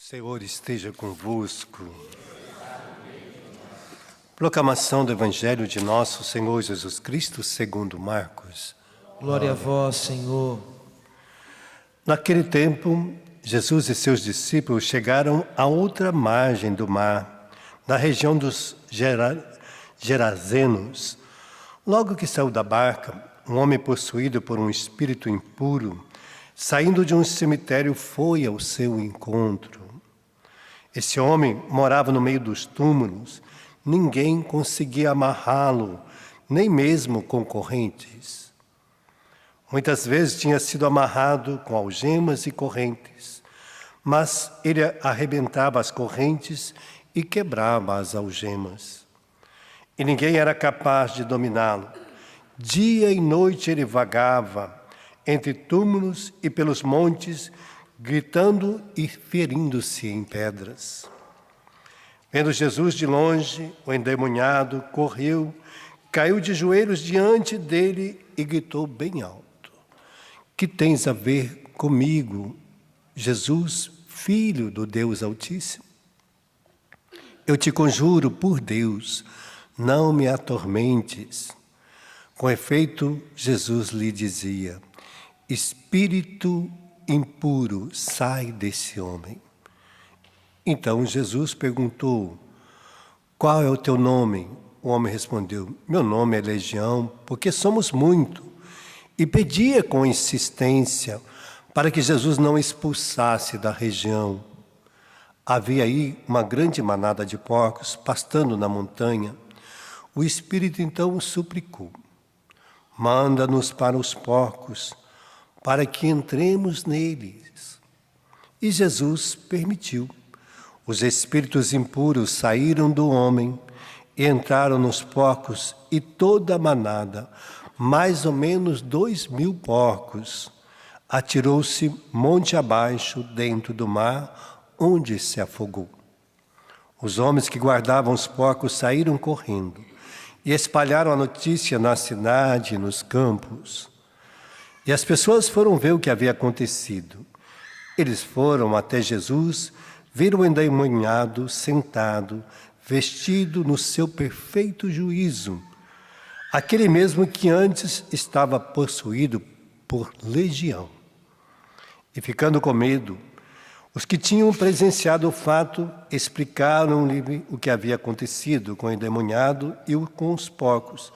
Senhor esteja convosco. Proclamação do Evangelho de nosso Senhor Jesus Cristo segundo Marcos. Glória a vós, Senhor. Naquele tempo, Jesus e seus discípulos chegaram à outra margem do mar, na região dos Gerazenos. Logo que saiu da barca, um homem possuído por um espírito impuro, saindo de um cemitério, foi ao seu encontro. Esse homem morava no meio dos túmulos. Ninguém conseguia amarrá-lo, nem mesmo com correntes. Muitas vezes tinha sido amarrado com algemas e correntes, mas ele arrebentava as correntes e quebrava as algemas. E ninguém era capaz de dominá-lo. Dia e noite ele vagava entre túmulos e pelos montes, gritando e ferindo-se em pedras. Vendo Jesus de longe, o endemoniado correu, caiu de joelhos diante dele e gritou bem alto: "Que tens a ver comigo, Jesus, Filho do Deus Altíssimo? Eu te conjuro por Deus, não me atormentes." Com efeito, Jesus lhe dizia: "Espírito impuro, sai desse homem." Então Jesus perguntou: "Qual é o teu nome?" O homem respondeu: "Meu nome é Legião, porque somos muito." E pedia com insistência para que Jesus não expulsasse da região. Havia aí uma grande manada de porcos pastando na montanha. O Espírito então suplicou: "Manda-nos para os porcos, para que entremos neles." E Jesus permitiu. Os espíritos impuros saíram do homem e entraram nos porcos, e toda a manada, mais ou menos 2.000 porcos, atirou-se monte abaixo dentro do mar, onde se afogou. Os homens que guardavam os porcos saíram correndo e espalharam a notícia na cidade e nos campos. E as pessoas foram ver o que havia acontecido. Eles foram até Jesus, viram o endemoniado sentado, vestido no seu perfeito juízo, aquele mesmo que antes estava possuído por legião. E ficando com medo, os que tinham presenciado o fato explicaram-lhe o que havia acontecido com o endemoniado e com os porcos.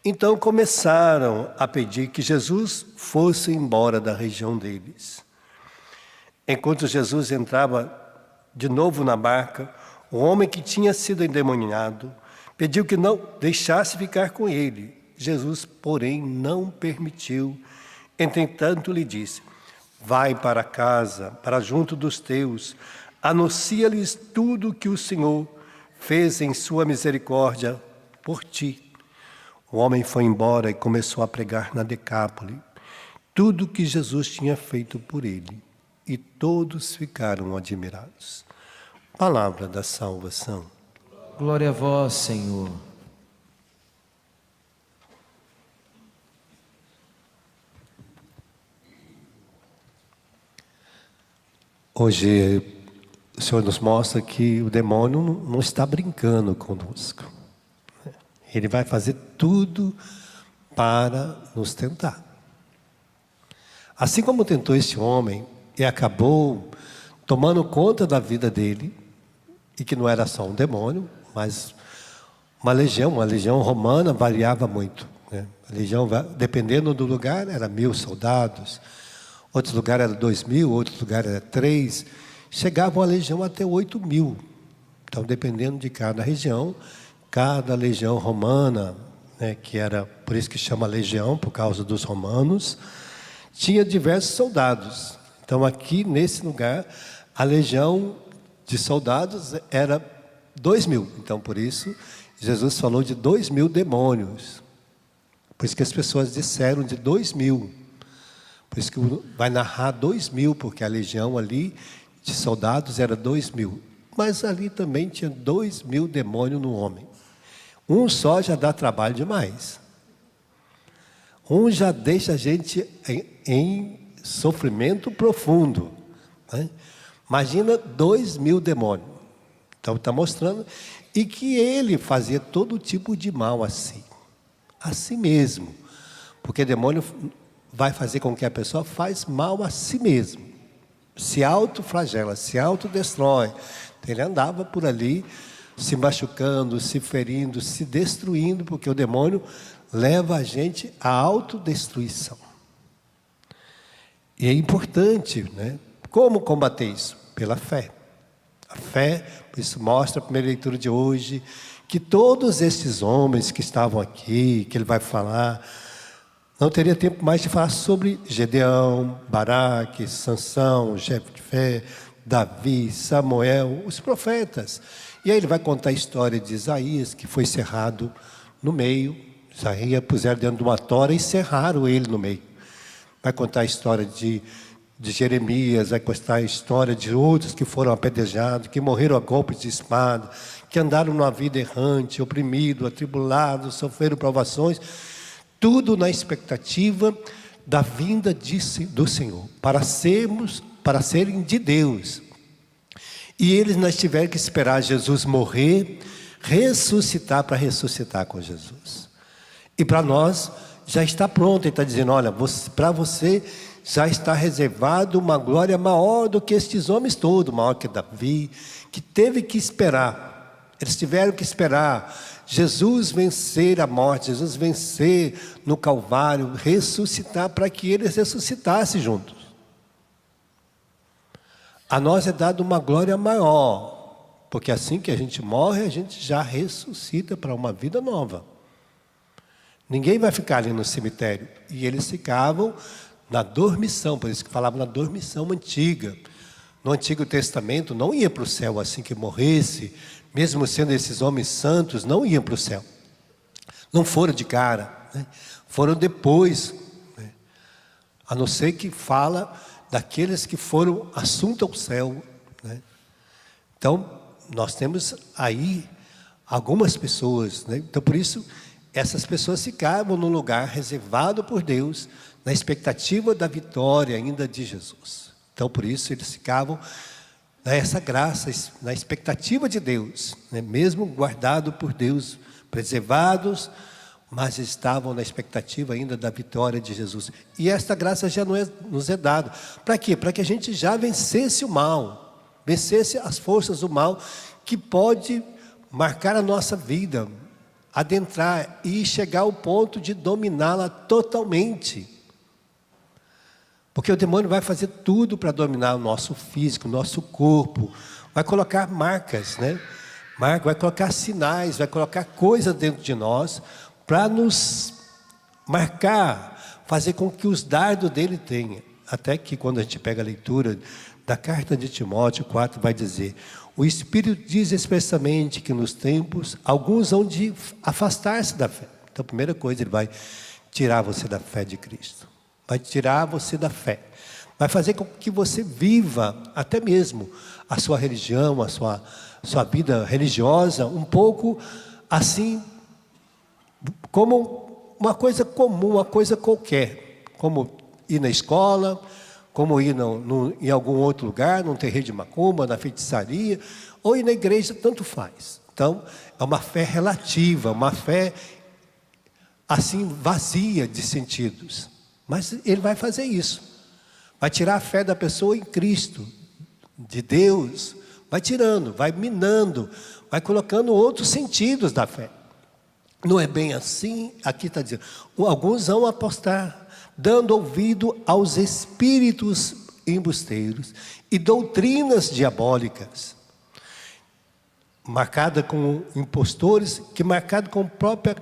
Então começaram a pedir que Jesus fosse embora da região deles. Enquanto Jesus entrava de novo na barca, o homem que tinha sido endemoniado pediu que não deixasse ficar com ele. Jesus, porém, não permitiu. Entretanto, lhe disse: "Vai para casa, para junto dos teus, anuncia-lhes tudo o que o Senhor fez em sua misericórdia por ti." O homem foi embora e começou a pregar na Decápole tudo o que Jesus tinha feito por ele, e todos ficaram admirados. Palavra da salvação. Glória a vós, Senhor. Hoje o Senhor nos mostra que o demônio não está brincando conosco. Ele vai fazer tudo para nos tentar. Assim como tentou esse homem e acabou tomando conta da vida dele, e que não era só um demônio, mas uma legião romana variava muito, né? A legião, dependendo do lugar, era 1.000 soldados, outro lugar era 2.000, outro lugar era 3, chegava a legião até 8.000. Então, dependendo de cada região, cada legião romana, né, que era, por isso que chama legião, por causa dos romanos, tinha diversos soldados. Então, aqui nesse lugar, a legião de soldados era 2.000. Então, por isso, Jesus falou de 2.000 demônios. Por isso que as pessoas disseram de 2.000. Por isso que vai narrar 2.000, porque a legião ali de soldados era 2.000. Mas ali também tinha 2.000 demônios no homem. Um só já dá trabalho demais. Um já deixa a gente em sofrimento profundo, né? Imagina 2.000 demônios. Então está mostrando, e que ele fazia todo tipo de mal a si mesmo. Porque demônio vai fazer com que a pessoa faz mal a si mesmo. Se autoflagela, se autodestrói. Ele andava por ali, se machucando, se ferindo, se destruindo, porque o demônio leva a gente à autodestruição. E é importante, né? Como combater isso? Pela fé. A fé, isso mostra a primeira leitura de hoje, que todos esses homens que estavam aqui, que ele vai falar, não teria tempo mais de falar sobre Gedeão, Baraque, Sansão, Jefté, Davi, Samuel, os profetas. E aí ele vai contar a história de Isaías, que foi cerrado no meio. Isaías puseram dentro de uma tora e cerraram ele no meio. Vai contar a história de Jeremias, vai contar a história de outros que foram apedrejados, que morreram a golpes de espada, que andaram numa vida errante, oprimidos, atribulados, sofreram provações. Tudo na expectativa da vinda do Senhor, para serem de Deus. E eles nós tiveram que esperar Jesus morrer, ressuscitar para ressuscitar com Jesus. E para nós já está pronto, ele está dizendo, olha, para você já está reservado uma glória maior do que estes homens todos, maior que Davi, que teve que esperar. Eles tiveram que esperar Jesus vencer a morte, Jesus vencer no Calvário, ressuscitar para que eles ressuscitassem juntos. A nós é dada uma glória maior, porque assim que a gente morre, a gente já ressuscita para uma vida nova. Ninguém vai ficar ali no cemitério. E eles ficavam na dormição, por isso que falavam na dormição antiga. No Antigo Testamento não ia para o céu assim que morresse, mesmo sendo esses homens santos, não iam para o céu. Não foram de cara, né? Foram depois, né? A não ser que fala daqueles que foram assuntos ao céu, né? Então, nós temos aí algumas pessoas, né? Então, por isso, essas pessoas ficavam num lugar reservado por Deus, na expectativa da vitória ainda de Jesus. Então, por isso, eles ficavam nessa graça, na expectativa de Deus, né? Mesmo guardados por Deus, preservados, mas estavam na expectativa ainda da vitória de Jesus. E esta graça já nos é dada. Para quê? Para que a gente já vencesse o mal, vencesse as forças do mal, que pode marcar a nossa vida, adentrar e chegar ao ponto de dominá-la totalmente. Porque o demônio vai fazer tudo para dominar o nosso físico, o nosso corpo. Vai colocar marcas, né? Vai colocar sinais, vai colocar coisas dentro de nós para nos marcar, fazer com que os dardos dele tenham. Até que quando a gente pega a leitura da carta de Timóteo 4, vai dizer: o Espírito diz expressamente que nos tempos alguns vão de afastar-se da fé. Então a primeira coisa, ele vai tirar você da fé de Cristo. Vai tirar você da fé. Vai fazer com que você viva até mesmo a sua religião, a sua vida religiosa, um pouco assim, como uma coisa comum, uma coisa qualquer. Como ir na escola, como ir em algum outro lugar, num terreiro de macumba, na feitiçaria, ou ir na igreja, tanto faz. Então, é uma fé relativa, uma fé assim vazia de sentidos. Mas ele vai fazer isso. Vai tirar a fé da pessoa em Cristo, de Deus. Vai tirando, vai minando, vai colocando outros sentidos da fé. Não é bem assim? Aqui está dizendo, alguns vão apostar, dando ouvido aos espíritos embusteiros e doutrinas diabólicas, marcada com impostores, que marcado com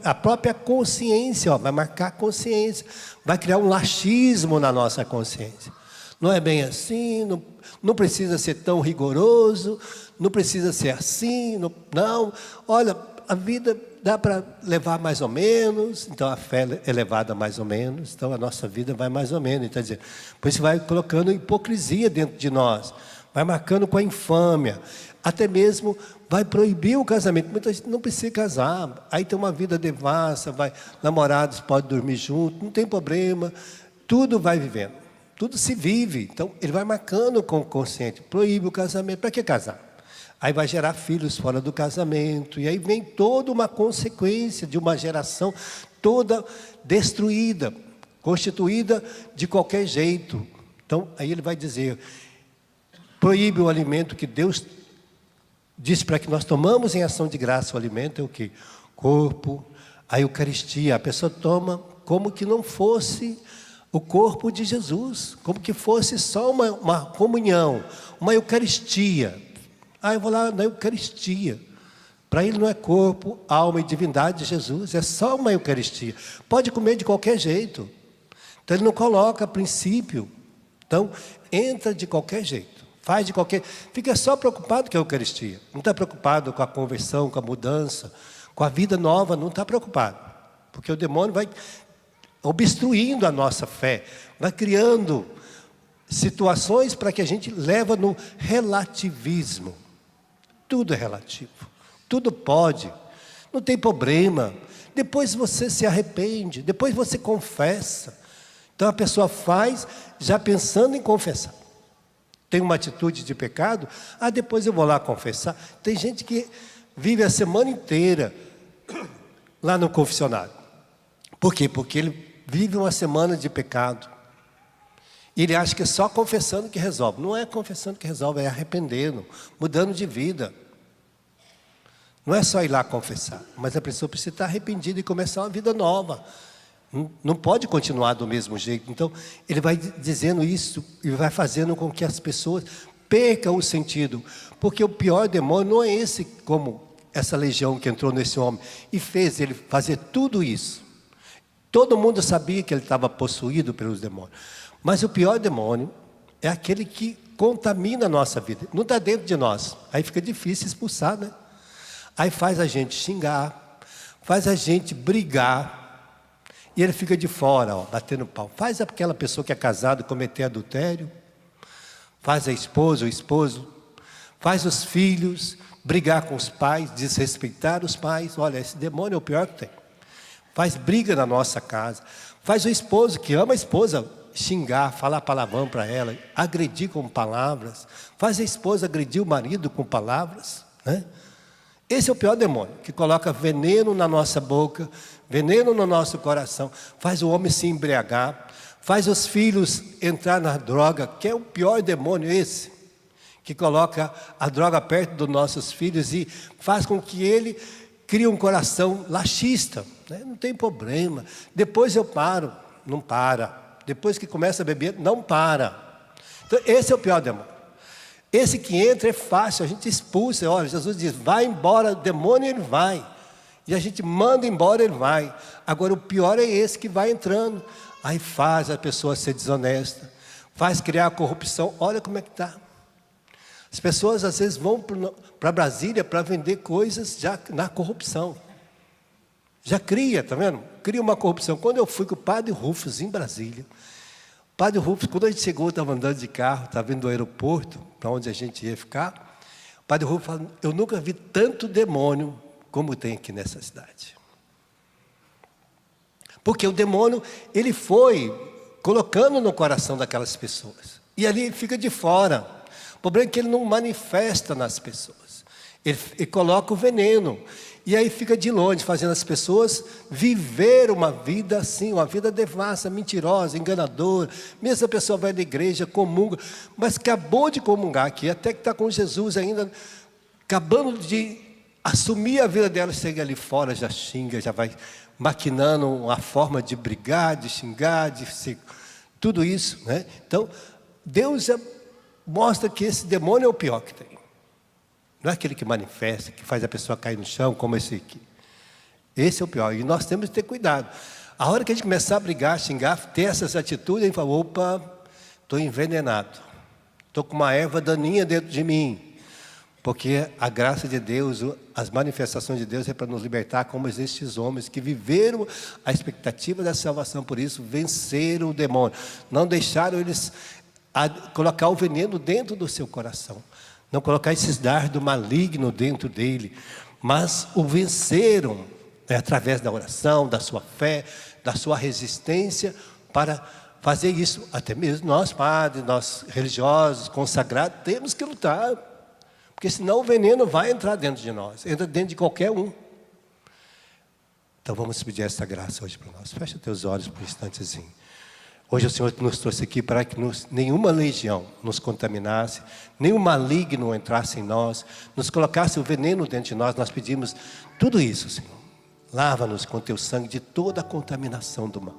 a própria consciência, vai marcar a consciência, vai criar um laxismo na nossa consciência. Não é bem assim, não precisa ser tão rigoroso, não precisa ser assim, não. Olha, a vida dá para levar mais ou menos, então a fé é levada mais ou menos, então a nossa vida vai mais ou menos. Então, por isso vai colocando hipocrisia dentro de nós, vai marcando com a infâmia, até mesmo vai proibir o casamento. Muita gente não precisa casar, aí tem uma vida devassa, namorados podem dormir juntos, não tem problema, tudo vai vivendo. Tudo se vive. Então, ele vai marcando com o consciente. Proíbe o casamento. Para que casar? Aí vai gerar filhos fora do casamento. E aí vem toda uma consequência de uma geração toda destruída, constituída de qualquer jeito. Então, aí ele vai dizer, proíbe o alimento que Deus disse para que nós tomamos em ação de graça. O alimento é o quê? Corpo, a Eucaristia. A pessoa toma como que não fosse o corpo de Jesus, como que fosse só uma comunhão, uma Eucaristia. Eu vou lá na Eucaristia. Para ele não é corpo, alma e divindade de Jesus, é só uma Eucaristia. Pode comer de qualquer jeito. Então ele não coloca princípio. Então entra de qualquer jeito, faz de qualquer... Fica só preocupado com a Eucaristia. Não está preocupado com a conversão, com a mudança, com a vida nova, não está preocupado. Porque o demônio vai obstruindo a nossa fé, vai criando situações para que a gente leva no relativismo. Tudo é relativo, tudo pode, não tem problema. Depois você se arrepende, depois você confessa. Então a pessoa faz já pensando em confessar. Tem uma atitude de pecado, depois eu vou lá confessar. Tem gente que vive a semana inteira lá no confessionário. Por quê? Porque ele vive uma semana de pecado. E ele acha que é só confessando que resolve. Não é confessando que resolve, é arrependendo, mudando de vida. Não é só ir lá confessar, mas a pessoa precisa estar arrependida e começar uma vida nova. Não pode continuar do mesmo jeito. Então, ele vai dizendo isso e vai fazendo com que as pessoas percam o sentido. Porque o pior demônio não é esse, como essa legião que entrou nesse homem e fez ele fazer tudo isso. Todo mundo sabia que ele estava possuído pelos demônios. Mas o pior demônio é aquele que contamina a nossa vida. Não está dentro de nós. Aí fica difícil expulsar, né? Aí faz a gente xingar, faz a gente brigar. E ele fica de fora, batendo pau. Faz aquela pessoa que é casada cometer adultério. Faz a esposa, o esposo. Faz os filhos brigar com os pais, desrespeitar os pais. Olha, esse demônio é o pior que tem. Faz briga na nossa casa. Faz o esposo que ama a esposa xingar, falar palavrão para ela, agredir com palavras. Faz a esposa agredir o marido com palavras, né? Esse é o pior demônio, que coloca veneno na nossa boca, veneno no nosso coração, faz o homem se embriagar, faz os filhos entrar na droga, que é o pior demônio esse, que coloca a droga perto dos nossos filhos e faz com que ele crie um coração laxista, né? Não tem problema, depois eu paro, não para, depois que começa a beber, não para. Então esse é o pior demônio. Esse que entra é fácil, a gente expulsa. Olha, Jesus diz, vai embora, o demônio ele vai. E a gente manda embora, ele vai. Agora o pior é esse que vai entrando. Aí faz a pessoa ser desonesta, faz criar a corrupção. Olha como é que está. As pessoas às vezes vão para Brasília para vender coisas já na corrupção. Já cria, está vendo? Cria uma corrupção. Quando eu fui com o padre Rufus em Brasília, o padre Rufus, quando a gente chegou, estava andando de carro, estava vindo do aeroporto, para onde a gente ia ficar. O padre Rufus falou, eu nunca vi tanto demônio como tem aqui nessa cidade. Porque o demônio, ele foi colocando no coração daquelas pessoas. E ali ele fica de fora. O problema é que ele não manifesta nas pessoas. Ele coloca o veneno. E aí fica de longe, fazendo as pessoas viver uma vida assim, uma vida devassa, mentirosa, enganadora. Mesmo a pessoa vai na igreja, comunga, mas acabou de comungar aqui, até que está com Jesus ainda, acabando de assumir a vida dela, chega ali fora, já xinga, já vai maquinando uma forma de brigar, de xingar, de ser, tudo isso, né? Então, Deus já mostra que esse demônio é o pior que tem. Não é aquele que manifesta, que faz a pessoa cair no chão, como esse aqui. Esse é o pior. E nós temos que ter cuidado. A hora que a gente começar a brigar, xingar, ter essas atitudes, a gente fala, opa, estou envenenado. Estou com uma erva daninha dentro de mim. Porque a graça de Deus, as manifestações de Deus é para nos libertar, como estes homens que viveram a expectativa da salvação. Por isso, venceram o demônio. Não deixaram eles colocar o veneno dentro do seu coração. Não colocar esses dardos malignos dentro dele, mas o venceram através da oração, da sua fé, da sua resistência, para fazer isso, até mesmo nós padres, nós religiosos, consagrados, temos que lutar. Porque senão o veneno vai entrar dentro de nós, entra dentro de qualquer um. Então vamos pedir essa graça hoje para nós. Fecha teus olhos por um instantezinho. Hoje o Senhor nos trouxe aqui para que nenhuma legião nos contaminasse, nenhum maligno entrasse em nós, nos colocasse o veneno dentro de nós. Nós pedimos tudo isso, Senhor. Lava-nos com teu sangue de toda a contaminação do mal.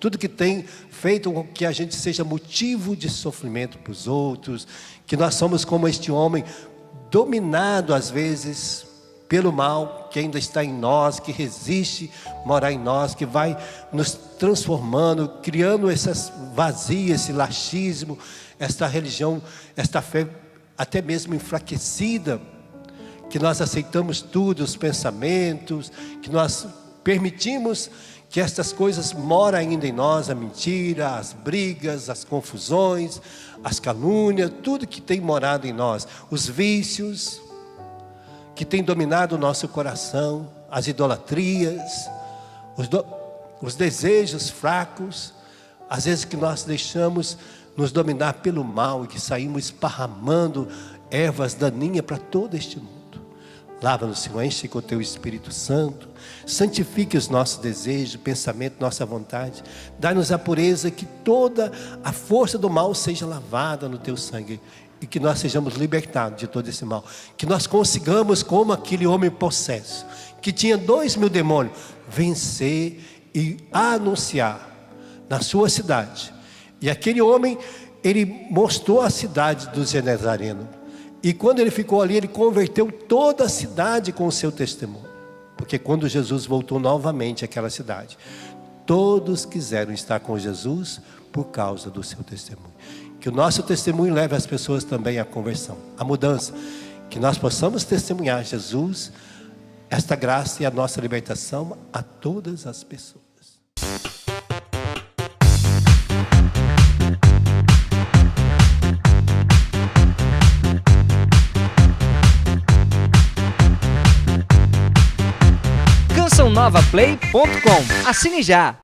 Tudo que tem feito com que a gente seja motivo de sofrimento para os outros, que nós somos como este homem, dominado às vezes pelo mal que ainda está em nós, que resiste morar em nós, que vai nos transformando, criando essas vazias, esse laxismo, esta religião, esta fé até mesmo enfraquecida, que nós aceitamos tudo, os pensamentos, que nós permitimos que estas coisas moram ainda em nós, a mentira, as brigas, as confusões, as calúnias, tudo que tem morado em nós, os vícios que tem dominado o nosso coração, as idolatrias, os desejos fracos, às vezes que nós deixamos nos dominar pelo mal e que saímos esparramando ervas daninhas para todo este mundo. Lava-nos, Senhor, enche com o teu Espírito Santo, santifique os nossos desejos, pensamento, nossa vontade, dá-nos a pureza, que toda a força do mal seja lavada no teu sangue, e que nós sejamos libertados de todo esse mal, que nós consigamos, como aquele homem possesso, que tinha 2.000 demônios, vencer e anunciar na sua cidade. E aquele homem, ele mostrou a cidade do Genezareno, e quando ele ficou ali, ele converteu toda a cidade com o seu testemunho. Porque quando Jesus voltou novamente àquela cidade, todos quiseram estar com Jesus por causa do seu testemunho. Que o nosso testemunho leve as pessoas também à conversão, à mudança. Que nós possamos testemunhar Jesus, esta graça e a nossa libertação a todas as pessoas. CançãoNovaPlay.com. Assine já!